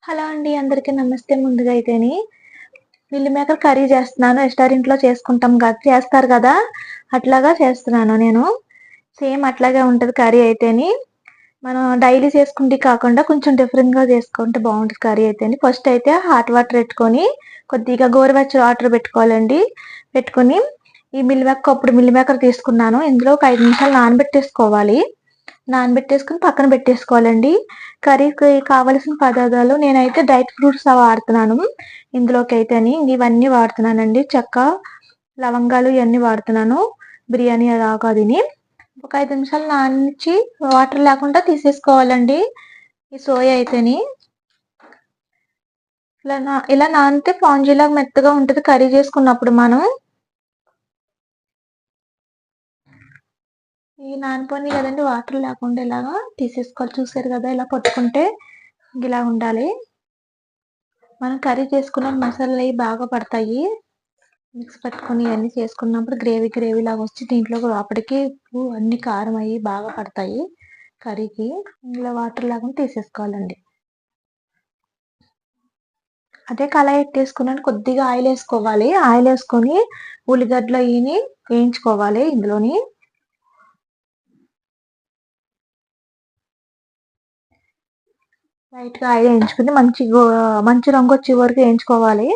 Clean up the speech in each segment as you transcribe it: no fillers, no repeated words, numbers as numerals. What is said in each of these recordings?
Hello అండి. అందరికీ నమస్తే ముందుగా అయితేని. మిల్ మేకర్ కర్రీ చేస్తున్నాను. రెస్టారెంట్‌లో చేస్తారు కదా! అట్లాగా చేస్తున్నాను నేను. సేమ్ అట్లాగే ఉంటది కర్రీ అయితేని. మనం డైలీ చేసుకుంటియి కాకుండా కొంచెం డిఫరెంట్‌గా చేసుకుంటే బావుంటది కర్రీ అయితేని. ఫస్ట్ అయితే హాట్ వాటర్ పెట్టుకొని, కొద్దిగా గోరువెచ్చ వాటర్ పెట్టుకోవాలండి. పెట్టుకొని కప్పుడు మిల్ మేకర్ తీసుకున్నాను. ఇందులో ఒక 5 నిమిషాలు నానబెట్టేసుకోవాలి. నానబెట్టేసుకొని పక్కన పెట్టేసుకోవాలండి. కర్రీకి కావాల్సిన పదార్థాలు నేనైతే డ్రై ఫ్రూట్స్ వాడుతున్నాను. ఇందులోకైతేని ఇవన్నీ వాడుతున్నానండి. చెక్క, లవంగాలు ఇయన్నీ వాడుతున్నాను. బిర్యానీ ఆకు అదిని. ఒక 5 నిమిషాలు నానించి వాటర్ లేకుండా తీసేసుకోవాలండి. ఈ సోయా అయితేని. ఇలా నానితే స్పాంజీలాగా మెత్తగా ఉంటది కర్రీ చేసుకున్నప్పుడు మనం. ఈ నానిపోయినాయి కదండీ! వాటర్ లేకుండా ఇలాగా తీసేసుకోవాలి. చూసారు కదా! ఇలా పట్టుకుంటే ఇలా ఉండాలి. మనం కర్రీ చేసుకున్న మసాలాలయి బాగా పడతాయి. మిక్స్ పట్టుకొని ఇయన్నీ చేసుకున్నప్పుడు గ్రేవీ లాగా వచ్చి దీంట్లో లోపటికి ఉప్పు అన్ని కారం అయ్యి బాగా పడతాయి కర్రీకి. ఇలా వాటర్ లేకుండా తీసేసుకోవాలండి. అదే కళాయి ఎట్టేసుకున్నాను కొద్దిగా ఆయిలేసుకోవాలి. ఆయిలేసుకొని ఉల్లిగడ్డలు అయ్యిని వేయించుకోవాలి ఇందులోని. లైట్‌గా ఆయిల్ వేయించుకొని మంచి రంగొచ్చే వరకు వేయించుకోవాలి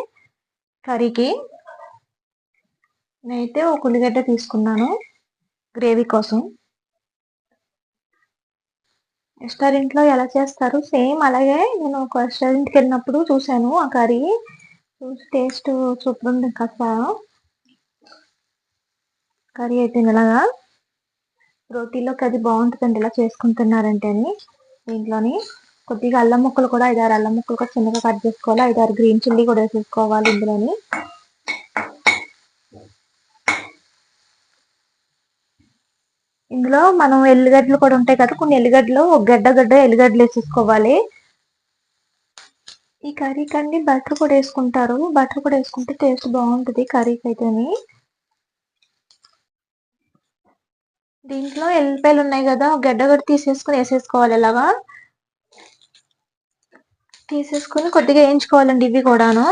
కర్రీకి. నేనైతే ఒక ఉల్లిగడ్డ తీసుకున్నాను గ్రేవీ కోసం. రెస్టారెంట్‌లో ఎలా చేస్తారు సేమ్ అలాగే నేను ఒక రెస్టారెంట్‌కెళ్ళినప్పుడు చూసాను ఆ కర్రీ. చూసి టేస్ట్ సూపరుంది అసల. కర్రీ అయితే ఇలాగా రోటీలోకి అది బావుంటదండి ఇలా చేసుకొని తిన్నారంటేని. దీంట్లోని కొద్దిగా అల్లం ముక్కలు కూడా 5, 6 అల్లం ముక్కలు కూడా చిన్నగా కట్ చేసుకోవాలి. 5, 6 గ్రీన్ చిల్లీ కూడా ఏసేసుకోవాలి ఇందులోని. ఇందులో మనం ఎల్లిగడ్డలు కూడా ఉంటాయి కదా! కొన్ని ఎల్లిగడ్డలు ఒక గడ్డ ఎల్లిగడ్డలేసేసుకోవాలి. ఈ కర్రీకండి బటర్ కూడా ఏసుకుంటారు. బటర్ కూడా ఏసుకుంటే టేస్ట్ బావుంటది కర్రీకైతేని. దీంట్లో ఎల్లిపాయలున్నాయి గదా! ఒక గడ్డ కూడా తీసేసుకొని ఏసేసుకోవాలి ఇలాగా. తీసేసుకొని కొద్దిగా ఏయించుకోవాలండి ఇవి కూడాను.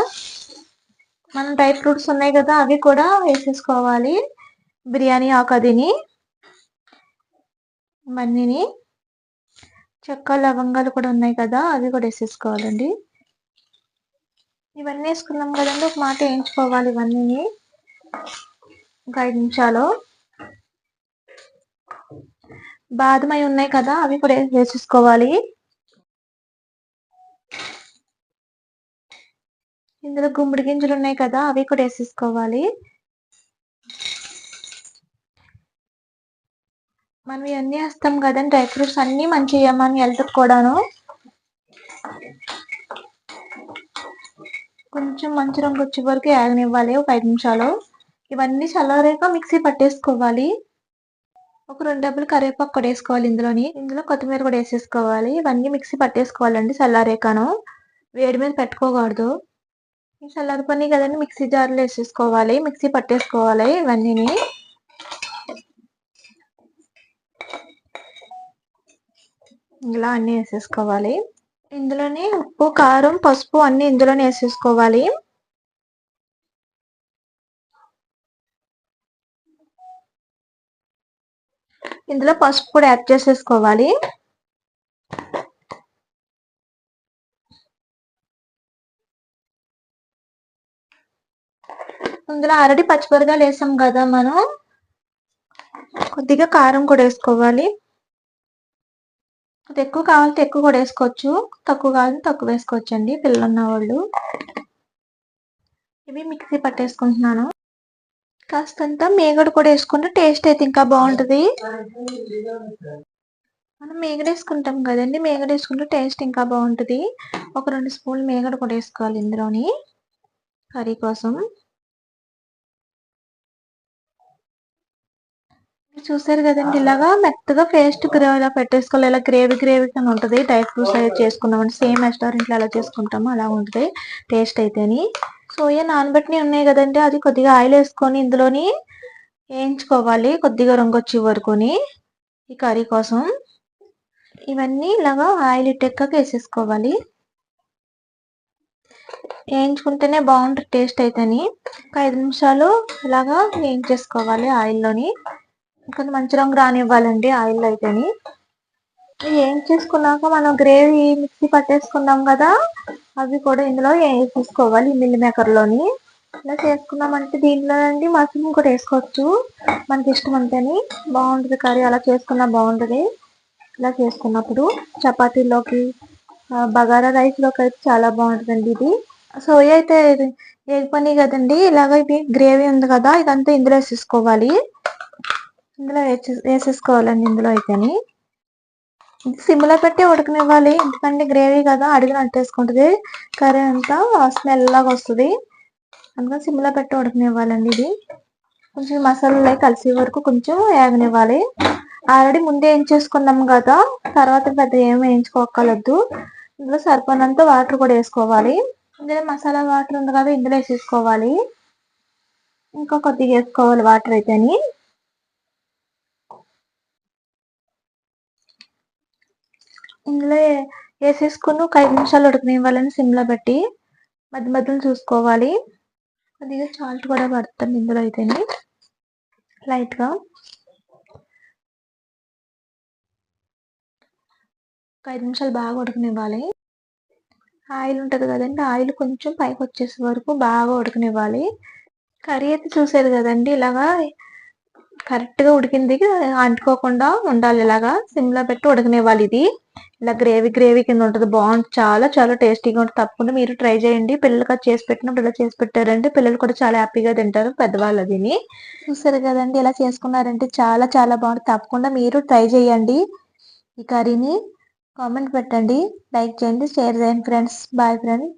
మనం డ్రై ఫ్రూట్స్ ఉన్నాయి గదా! అవి కూడా వేసేసుకోవాలి. బిర్యానీ ఆకు అదిని. ఇవన్నీని. చెక్క, లవంగాలు కూడా ఉన్నాయి కదా! అవి కూడా ఏసేసుకోవాలండి. ఇవన్నీ ఏసుకున్నాం కదండీ! ఒక మాట ఏయించుకోవాలి ఇవన్నీని. ఒక 5 నిమిషాలు. బాదం అయి ఉన్నాయి కదా! అవి కూడా వేసేసుకోవాలి. ఇందులో గుమ్మడి గింజలు ఉన్నాయి కదా! అవి కూడా ఏసేసుకోవాలి. మనం ఇయన్నీ ఏస్తాం కదండీ! డ్రై ఫ్రూట్స్ అన్నీ మంచియే మన హెల్త్‌కి కూడాను. కొంచెం మంచి రంగొచ్చే వరకు ఏగనివ్వాలి ఒక 5 నిమిషాలు. ఇవన్నీ చల్లారాక మిక్సీ పట్టేసుకోవాలి. ఒక 2 డబ్బులు కరివేపాకు కూడా ఏసుకోవాలి ఇందులోని. ఇందులో కొత్తిమీర కూడా ఏసేసుకోవాలి. ఇవన్నీ మిక్సీ పట్టేసుకోవాలండి చల్లారాకను. వేడి మీద పెట్టుకోకూడదు. ఈ చల్లారిపోయినాయి కదండీ! మిక్సీ జార్‌లో ఏసేసుకోవాలి. మిక్సీ పట్టేసుకోవాలి ఇవన్నీని. ఇలా అన్నీ ఏసేసుకోవాలి. ఇందులోని ఉప్పు, కారం, పసుపు అన్నీ ఇందులోనే ఏసేసుకోవాలి. ఇందులో పసుపు కూడా యాడ్ చేసేసుకోవాలి. ఇందులో ఆల్రెడీ పచ్చిమిరపకాయలు ఏసాం కదా మనం. కొద్దిగా కారం కూడా ఏసుకోవాలి. అది ఎక్కువ కావాలంటే ఎక్కువ కూడా ఏసుకోవచ్చు. తక్కువ కావాలంటే తక్కువ వేసుకోవచ్చండి పిల్లలున్నవాళ్ళు. ఇవి మిక్సీ పట్టేసుకుంటున్నాను. కాస్తంత మీగడ కూడా ఏసుకుంటే టేస్ట్ అయితే ఇంకా బావుంటది. మనం మీగడేసుకుంటాం కదండీ! మీగడేసుకుంటే టేస్ట్ ఇంకా బావుంటది. ఒక 2 స్పూన్లు మీగడ కూడా ఏసుకోవాలి ఇందులోని కర్రీ కోసం. చూసారు కదండీ! ఇలాగా మెత్తగా పేస్ట్ ఇలా పెట్టేసుకోవాలి. ఇలా గ్రేవీ ఉంటది. డ్రై ఫ్రూట్స్ అయి చేసుకున్నామంటే సేమ్ రెస్టారెంట్‌లో ఎలా చేసుకుంటామో అలా ఉంటది టేస్ట్ అయితేని. సోయా నానబెట్టినయి ఉన్నాయి కదండీ! అది కొద్దిగా ఆయిలేసుకొని ఇందులోని ఏయించుకోవాలి. కొద్దిగా రంగొచ్చే వరకుని ఈ కర్రీ కోసం. ఇవన్నీ ఇలాగా ఆయిల్ ఎక్కాక ఏసేసుకోవాలి. వేయించుకుంటేనే బాగుంటుంది టేస్ట్ అయితేని. ఒక 5 నిమిషాలు ఇలాగా వేయించేసుకోవాలి ఆయిల్లోని. కొంచెం మంచి రంగు రానివ్వాలండి ఆయిల్లో అయితేని. వేయించేసుకున్నాక మనం గ్రేవీ మిక్సీ పట్టేసుకున్నాం కదా, అవి కూడా ఇందులో వేసేసుకోవాలి మిల్ మేకర్లోని. ఇలా చేసుకున్నామంటే దీంట్లో అండి మష్రూమ్ కూడా వేసుకోవచ్చు మనకి ఇష్టం అంటేని. బాగుంటుంది కర్రీ, అలా చేసుకున్నా బాగుంటుంది. ఇలా చేసుకున్నప్పుడు చపాతీలోకి, బగారా రైస్లోకి అయితే చాలా బాగుంటుందండి ఇది. సోయా అయితే వేగిపోయి కదండి, ఇలాగ ఇది గ్రేవీ ఉంది కదా, ఇదంతా ఇందులో వేసేసుకోవాలి. ఇందులో వేసేసుకోవాలండి ఇందులో అయితేని. సిమ్లో పెట్టి ఉడకనివ్వాలి, ఎందుకంటే గ్రేవీ కదా అడిగిన అంటేసుకుంటుంది, కర్రీ అంతా స్మెల్ లాగా వస్తుంది. అందుకని సిమ్లో పెట్టి ఉడకనివ్వాలండి. ఇది కొంచెం మసాలాలు కలిసే వరకు కొంచెం వేగనివ్వాలి. ఆల్రెడీ ముందే వేయించేసుకున్నాం కదా, తర్వాత పెద్ద ఏమి వేయించుకోకర్లేదు. ఇందులో సరిపోయినంత వాటర్ కూడా వేసుకోవాలి. ఇందులో మసాలా వాటర్ ఉంది కదా, ఇందులో వేసేసుకోవాలి. ఇంకా కొద్దిగా వేసుకోవాలి వాటర్ అయితేని. ఇందులో వేసేసుకుని ఒక 5 నిమిషాలు ఉడకనివ్వాలని సిమ్లో పెట్టి మధ్య మధ్యలో చూసుకోవాలి. కొద్దిగా సాల్ట్ కూడా పడుతుంది ఇందులో అయితేని లైట్గా. ఒక 5 నిమిషాలు బాగా ఉడకనివ్వాలి. ఆయిల్ ఉంటుంది కదండి, ఆయిల్ కొంచెం పైకి వచ్చేసే వరకు బాగా ఉడకనివ్వాలి. కర్రీ అయితే చూసేది కదండి, ఇలాగా కరెక్ట్గా ఉడికింది, అంటుకోకుండా ఉండాలి. ఇలాగా సిమ్లో పెట్టి ఉడకనివ్వాలి. ఇది ఇలా గ్రేవీ గ్రేవీ కింద ఉంటుంది, బాగుంటుంది. చాలా చాలా టేస్టీగా ఉంటుంది. తప్పకుండా మీరు ట్రై చేయండి. పిల్లలకి అది చేసి పెట్టినప్పుడు ఇలా చేసి పెట్టారంటే పిల్లలు కూడా చాలా హ్యాపీగా తింటారు, పెద్దవాళ్ళు దీన్ని. చూసారు కదండి, ఇలా చేసుకున్నారంటే చాలా చాలా బాగుంటుంది. తప్పకుండా మీరు ట్రై చేయండి ఈ కర్రీని. కామెంట్ పెట్టండి, లైక్ చేయండి, షేర్ చేయండి ఫ్రెండ్స్. Bye friends.